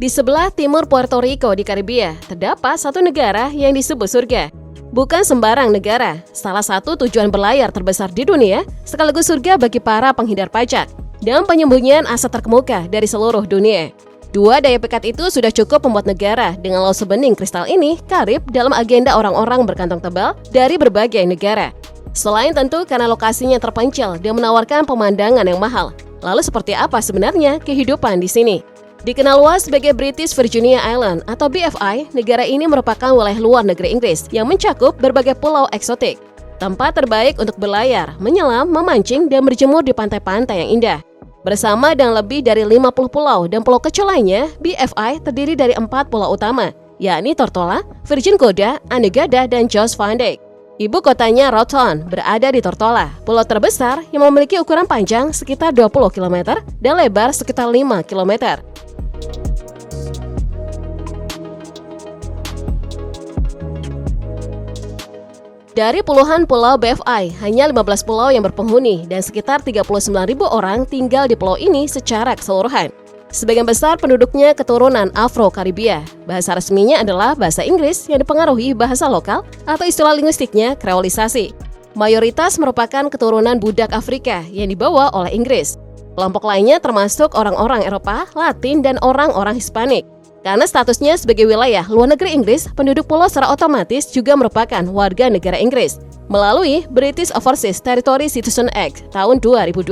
Di sebelah timur Puerto Rico di Karibia, terdapat satu negara yang disebut surga. Bukan sembarang negara, salah satu tujuan berlayar terbesar di dunia, sekaligus surga bagi para penghindar pajak, dan penyembunyian aset terkemuka dari seluruh dunia. Dua daya pikat itu sudah cukup membuat negara dengan laut sebening kristal ini karib dalam agenda orang-orang berkantong tebal dari berbagai negara. Selain tentu karena lokasinya terpencil dan menawarkan pemandangan yang mahal. Lalu seperti apa sebenarnya kehidupan di sini? Dikenal luas sebagai British Virginia Island atau BVI, negara ini merupakan wilayah luar negeri Inggris yang mencakup berbagai pulau eksotik. Tempat terbaik untuk berlayar, menyelam, memancing, dan berjemur di pantai-pantai yang indah. Bersama dengan lebih dari 50 pulau dan pulau kecil lainnya, BVI terdiri dari 4 pulau utama, yakni Tortola, Virgin Gorda, Anegada, dan Jos Van Dyke. Ibu kotanya Rothon berada di Tortola, pulau terbesar yang memiliki ukuran panjang sekitar 20 km dan lebar sekitar 5 km. Dari puluhan pulau BVI, hanya 15 pulau yang berpenghuni dan sekitar 39.000 orang tinggal di pulau ini secara keseluruhan. Sebagian besar penduduknya keturunan Afro-Karibia. Bahasa resminya adalah bahasa Inggris yang dipengaruhi bahasa lokal atau istilah linguistiknya kreolisasi. Mayoritas merupakan keturunan budak Afrika yang dibawa oleh Inggris. Kelompok lainnya termasuk orang-orang Eropa, Latin, dan orang-orang Hispanik. Karena statusnya sebagai wilayah luar negeri Inggris, penduduk pulau secara otomatis juga merupakan warga negara Inggris melalui British Overseas Territory Citizen Act tahun 2002.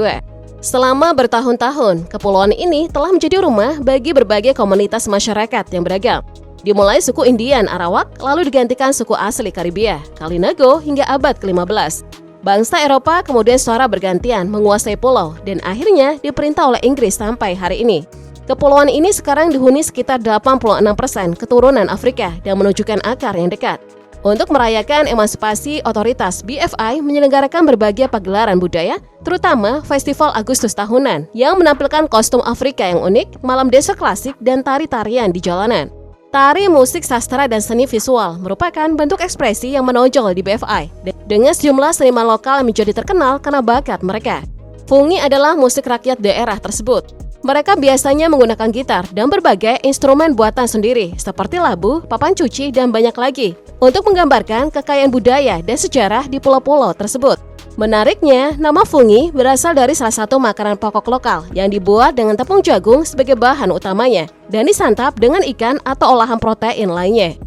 Selama bertahun-tahun, kepulauan ini telah menjadi rumah bagi berbagai komunitas masyarakat yang beragam. Dimulai suku Indian Arawak, lalu digantikan suku asli Karibia, Kalinago hingga abad ke-15. Bangsa Eropa kemudian secara bergantian menguasai pulau dan akhirnya diperintah oleh Inggris sampai hari ini. Kepulauan ini sekarang dihuni sekitar 86% keturunan Afrika dan menunjukkan akar yang dekat. Untuk merayakan emansipasi, otoritas BVI menyelenggarakan berbagai pagelaran budaya, terutama Festival Agustus tahunan yang menampilkan kostum Afrika yang unik, malam desa klasik, dan tari-tarian di jalanan. Tari, musik, sastra, dan seni visual merupakan bentuk ekspresi yang menonjol di BVI, dengan sejumlah seniman lokal yang menjadi terkenal karena bakat mereka. Fungi adalah musik rakyat daerah tersebut. Mereka biasanya menggunakan gitar dan berbagai instrumen buatan sendiri seperti labu, papan cuci, dan banyak lagi untuk menggambarkan kekayaan budaya dan sejarah di pulau-pulau tersebut. Menariknya, nama fungi berasal dari salah satu makanan pokok lokal yang dibuat dengan tepung jagung sebagai bahan utamanya dan disantap dengan ikan atau olahan protein lainnya.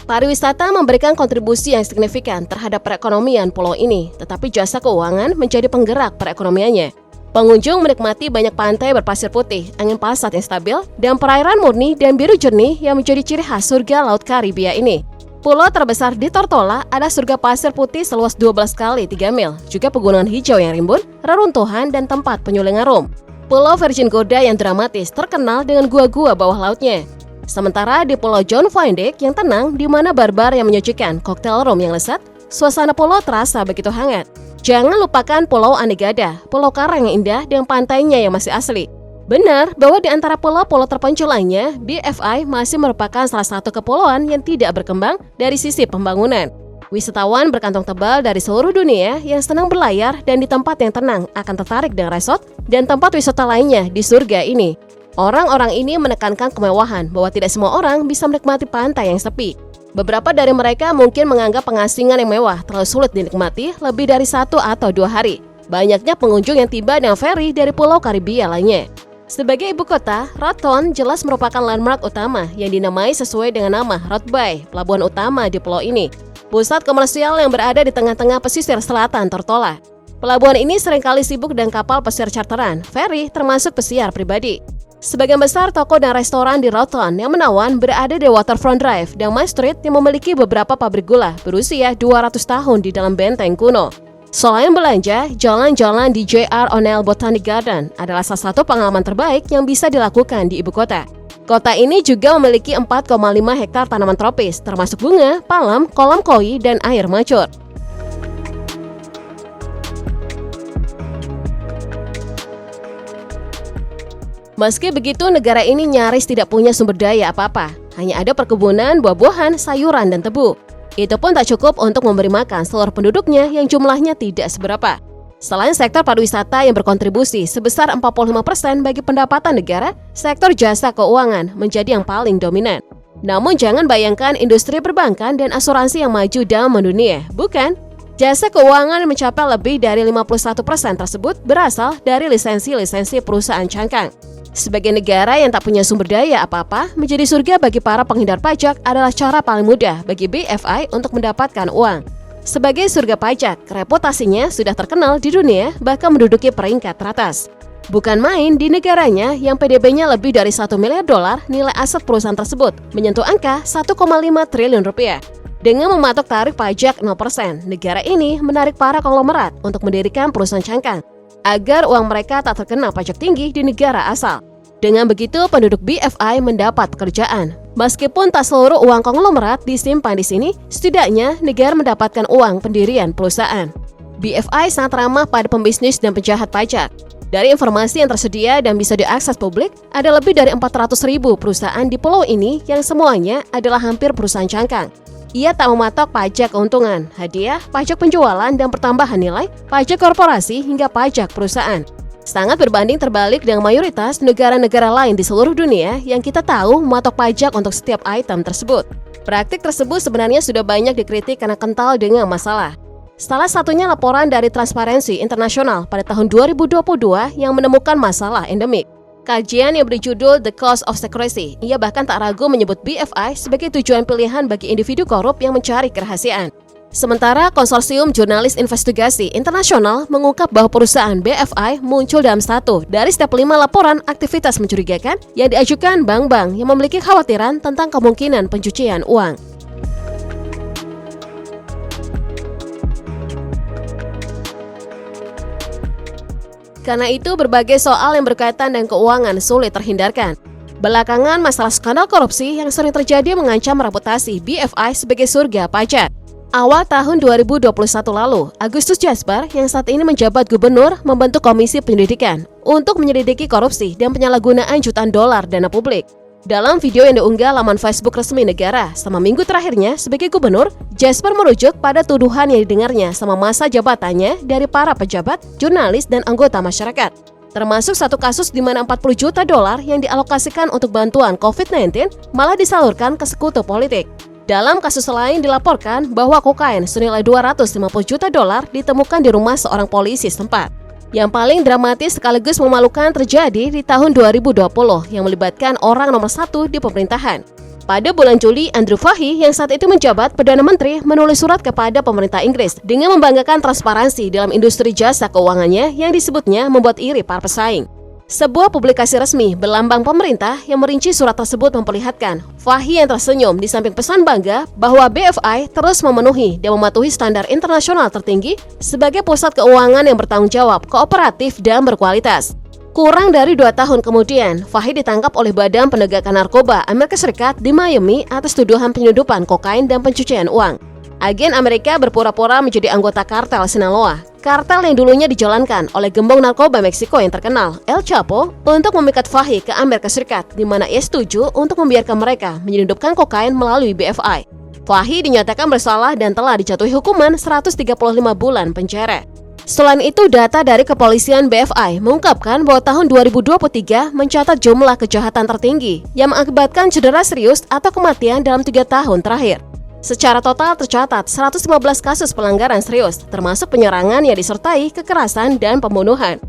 Pariwisata memberikan kontribusi yang signifikan terhadap perekonomian pulau ini, tetapi jasa keuangan menjadi penggerak perekonomiannya. Pengunjung menikmati banyak pantai berpasir putih, angin pasat yang stabil, dan perairan murni dan biru jernih yang menjadi ciri khas surga Laut Karibia ini. Pulau terbesar di Tortola ada surga pasir putih seluas 12 kali 3 mil, juga pegunungan hijau yang rimbun, reruntuhan, dan tempat penyulingan rum. Pulau Virgin Gorda yang dramatis terkenal dengan gua-gua bawah lautnya. Sementara di Pulau John Van Dyke yang tenang, di mana barbar yang menyajikan koktail rum yang lezat, suasana pulau terasa begitu hangat. Jangan lupakan Pulau Anegada, pulau karang yang indah dengan pantainya yang masih asli. Benar bahwa di antara pulau-pulau terpencil lainnya, BVI masih merupakan salah satu kepulauan yang tidak berkembang dari sisi pembangunan. Wisatawan berkantong tebal dari seluruh dunia yang senang berlayar dan di tempat yang tenang akan tertarik dengan resort dan tempat wisata lainnya di surga ini. Orang-orang ini menekankan kemewahan bahwa tidak semua orang bisa menikmati pantai yang sepi. Beberapa dari mereka mungkin menganggap pengasingan yang mewah terlalu sulit dinikmati lebih dari 1 atau 2 hari. Banyaknya pengunjung yang tiba dengan feri dari pulau Karibia lainnya. Sebagai ibu kota, Rothon jelas merupakan landmark utama yang dinamai sesuai dengan nama Rothbay, pelabuhan utama di pulau ini. Pusat komersial yang berada di tengah-tengah pesisir selatan Tortola. Pelabuhan ini seringkali sibuk dengan kapal pesiar charteran, feri, termasuk pesiar pribadi. Sebagian besar toko dan restoran di Rothon yang menawan berada di Waterfront Drive dan Main Street yang memiliki beberapa pabrik gula berusia 200 tahun di dalam benteng kuno. Selain belanja, jalan-jalan di J.R. O'Neill Botanic Garden adalah salah satu pengalaman terbaik yang bisa dilakukan di ibu kota. Kota ini juga memiliki 4,5 hektar tanaman tropis, termasuk bunga, palem, kolam koi, dan air mancur. Meski begitu, negara ini nyaris tidak punya sumber daya apa-apa. Hanya ada perkebunan, buah-buahan, sayuran, dan tebu. Itu pun tak cukup untuk memberi makan seluruh penduduknya yang jumlahnya tidak seberapa. Selain sektor pariwisata yang berkontribusi sebesar 45% bagi pendapatan negara, sektor jasa keuangan menjadi yang paling dominan. Namun jangan bayangkan industri perbankan dan asuransi yang maju dalam mendunia, bukan? Jasa keuangan mencapai lebih dari 51% tersebut berasal dari lisensi-lisensi perusahaan cangkang. Sebagai negara yang tak punya sumber daya apa-apa, menjadi surga bagi para penghindar pajak adalah cara paling mudah bagi BFI untuk mendapatkan uang. Sebagai surga pajak, reputasinya sudah terkenal di dunia, bahkan menduduki peringkat teratas. Bukan main di negaranya yang PDB-nya lebih dari 1 miliar dolar, nilai aset perusahaan tersebut menyentuh angka 1,5 triliun rupiah. Dengan mematok tarif pajak 0%, negara ini menarik para konglomerat untuk mendirikan perusahaan cangkang agar uang mereka tak terkena pajak tinggi di negara asal. Dengan begitu, penduduk BFI mendapat pekerjaan. Meskipun tak seluruh uang konglomerat disimpan di sini, setidaknya negara mendapatkan uang pendirian perusahaan. BFI sangat ramah pada pembisnis dan penjahat pajak. Dari informasi yang tersedia dan bisa diakses publik, ada lebih dari 400.000 perusahaan di pulau ini yang semuanya adalah hampir perusahaan cangkang. Ia tak mematok pajak keuntungan, hadiah, pajak penjualan dan pertambahan nilai, pajak korporasi hingga pajak perusahaan. Sangat berbanding terbalik dengan mayoritas negara-negara lain di seluruh dunia yang kita tahu mematok pajak untuk setiap item tersebut. Praktik tersebut sebenarnya sudah banyak dikritik karena kental dengan masalah. Salah satunya laporan dari Transparency International pada tahun 2022 yang menemukan masalah endemik. Kajian yang berjudul The Cost of Secrecy, ia bahkan tak ragu menyebut BFI sebagai tujuan pilihan bagi individu korup yang mencari kerahasiaan. Sementara Konsorsium Jurnalis Investigasi Internasional mengungkap bahwa perusahaan BFI muncul dalam satu dari setiap 5 laporan aktivitas mencurigakan yang diajukan bank-bank yang memiliki kekhawatiran tentang kemungkinan pencucian uang. Karena itu, berbagai soal yang berkaitan dengan keuangan sulit terhindarkan. Belakangan, masalah skandal korupsi yang sering terjadi mengancam reputasi BFI sebagai surga pajak. Awal tahun 2021 lalu, Agustus Jasper yang saat ini menjabat gubernur membentuk komisi penyelidikan untuk menyelidiki korupsi dan penyalahgunaan jutaan dolar dana publik. Dalam video yang diunggah laman Facebook resmi negara selama minggu terakhirnya sebagai gubernur, Jasper merujuk pada tuduhan yang didengarnya sama masa jabatannya dari para pejabat, jurnalis, dan anggota masyarakat. Termasuk satu kasus di mana 40 juta dolar yang dialokasikan untuk bantuan COVID-19 malah disalurkan ke sekutu politik. Dalam kasus lain dilaporkan bahwa kokain senilai 250 juta dolar ditemukan di rumah seorang polisi setempat. Yang paling dramatis sekaligus memalukan terjadi di tahun 2020 yang melibatkan orang nomor 1 di pemerintahan. Pada bulan Juli, Andrew Fahy yang saat itu menjabat Perdana Menteri menulis surat kepada pemerintah Inggris dengan membanggakan transparansi dalam industri jasa keuangannya yang disebutnya membuat iri para pesaing. Sebuah publikasi resmi berlambang pemerintah yang merinci surat tersebut memperlihatkan Fahy yang tersenyum di samping pesan bangga bahwa BFI terus memenuhi dan mematuhi standar internasional tertinggi sebagai pusat keuangan yang bertanggung jawab, kooperatif, dan berkualitas. Kurang dari 2 tahun kemudian, Fahy ditangkap oleh Badan Penegakan Narkoba Amerika Serikat di Miami atas tuduhan penyelundupan kokain dan pencucian uang. Agen Amerika berpura-pura menjadi anggota kartel Sinaloa, kartel yang dulunya dijalankan oleh gembong narkoba Meksiko yang terkenal, El Chapo, untuk memikat Fahy ke Amerika Serikat, di mana ia setuju untuk membiarkan mereka menyelundupkan kokain melalui BFI. Fahy dinyatakan bersalah dan telah dijatuhi hukuman 135 bulan penjara. Selain itu, data dari kepolisian BFI mengungkapkan bahwa tahun 2023 mencatat jumlah kejahatan tertinggi yang mengakibatkan cedera serius atau kematian dalam 3 tahun terakhir. Secara total tercatat 115 kasus pelanggaran serius, termasuk penyerangan yang disertai kekerasan dan pembunuhan.